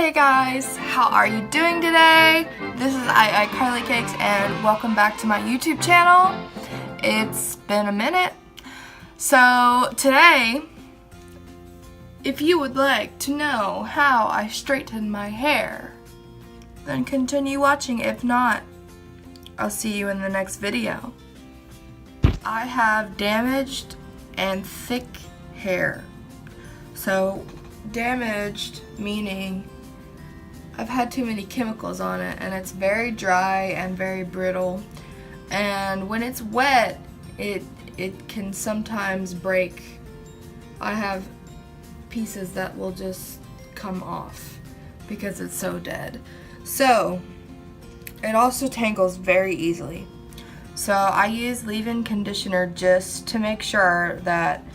Hey guys, how are you doing today? This is Kylie Cakes and welcome back to my YouTube channel. It's been a minute. So today, if you would like to know how I straighten my hair, then continue watching. If not, I'll see you in the next video. I have damaged and thick hair. So damaged meaning I've had too many chemicals on it and it's very dry and very brittle, and when it's wet it can sometimes break. I have pieces that will just come off because it's so dead. So it also tangles very easily. So I use leave-in conditioner just to make sure that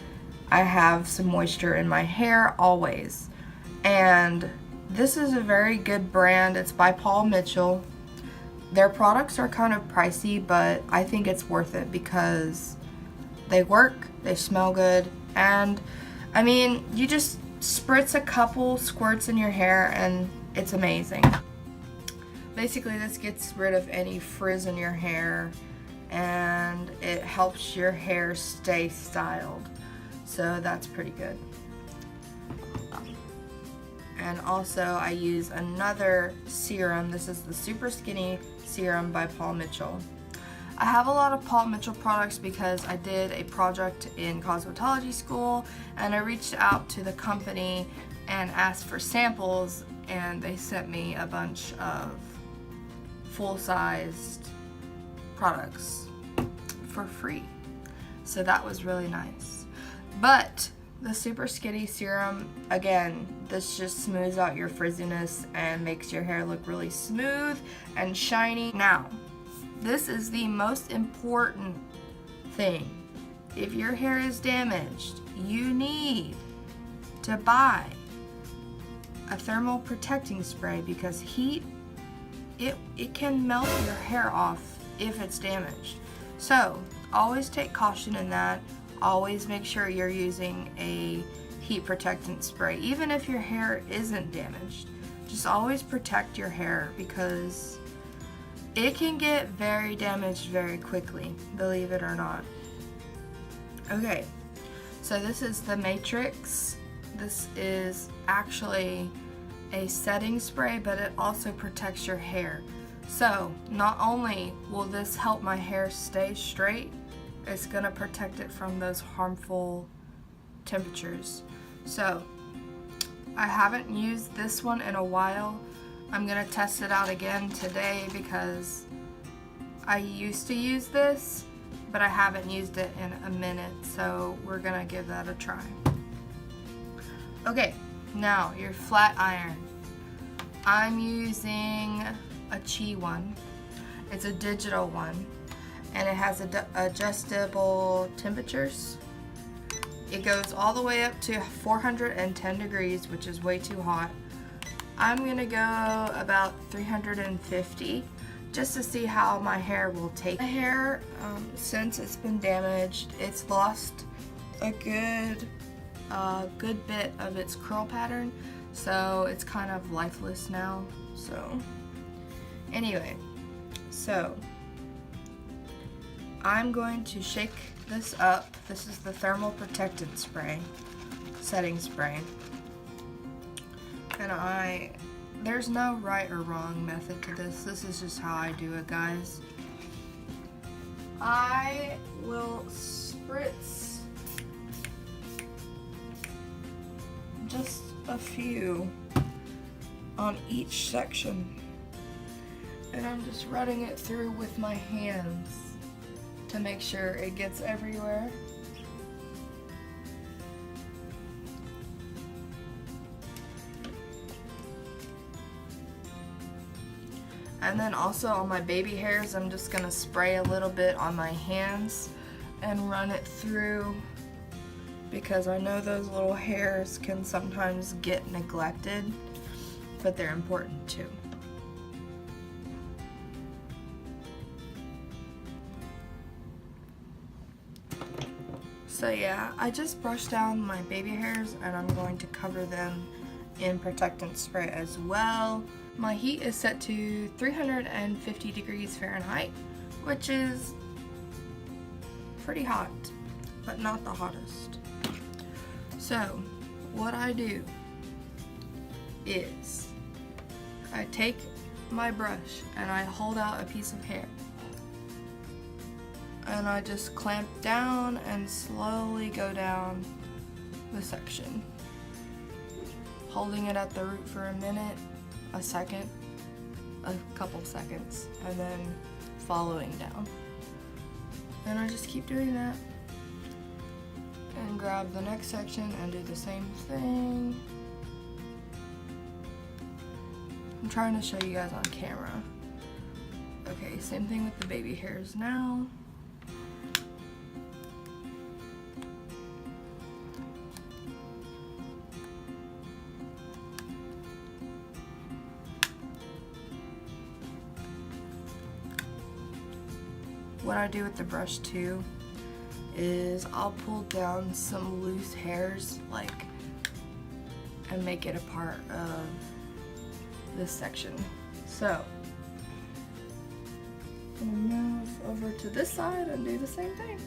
I have some moisture in my hair always. And this is a very good brand. It's by Paul Mitchell. Their products are kind of pricey, but I think it's worth it because they work, they smell good, and I mean, you just spritz a couple squirts in your hair and it's amazing. Basically, this gets rid of any frizz in your hair and it helps your hair stay styled. So that's pretty good. And also I use another serum. This is the Super Skinny Serum by Paul Mitchell. I have a lot of Paul Mitchell products because I did a project in cosmetology school and I reached out to the company and asked for samples, and they sent me a bunch of full-sized products for free. So that was really nice. But the Super Skinny Serum, again, this just smooths out your frizziness and makes your hair look really smooth and shiny. Now, this is the most important thing. If your hair is damaged, you need to buy a thermal protecting spray because heat, it can melt your hair off if it's damaged. So, always take caution in that. Always make sure you're using a heat protectant spray. Even if your hair isn't damaged, just always protect your hair because it can get very damaged very quickly, believe it or not. Okay, so this is the Matrix. This is actually a setting spray, but it also protects your hair. So not only will this help my hair stay straight, it's gonna protect it from those harmful temperatures. So I haven't used this one in a while. I'm gonna test it out again today because I used to use this, but I haven't used it in a minute, so we're gonna give that a try. Okay, now your flat iron. I'm using a Qi one. It's a digital one, and it has adjustable temperatures. It goes all the way up to 410 degrees, which is way too hot. I'm gonna go about 350 just to see how my hair will take. My hair, since it's been damaged, it's lost a good bit of its curl pattern, so it's kind of lifeless now. So anyway, so I'm going to shake this up. This is the thermal protectant spray, setting spray. And there's no right or wrong method to this. This is just how I do it, guys. I will spritz just a few on each section. And I'm just running it through with my hands to make sure it gets everywhere. And then also on my baby hairs, I'm just gonna spray a little bit on my hands and run it through because I know those little hairs can sometimes get neglected, but they're important too. So yeah, I just brushed down my baby hairs and I'm going to cover them in protectant spray as well. My heat is set to 350 degrees Fahrenheit, which is pretty hot, but not the hottest. So what I do is I take my brush and I hold out a piece of hair and I just clamp down and slowly go down the section, holding it at the root for a minute, a second, a couple seconds, and then following down. And I just keep doing that and grab the next section and do the same thing. I'm trying to show you guys on camera. Okay, same thing with the baby hairs now. What I do with the brush too is I'll pull down some loose hairs and make it a part of this section. So I'm gonna move over to this side and do the same thing.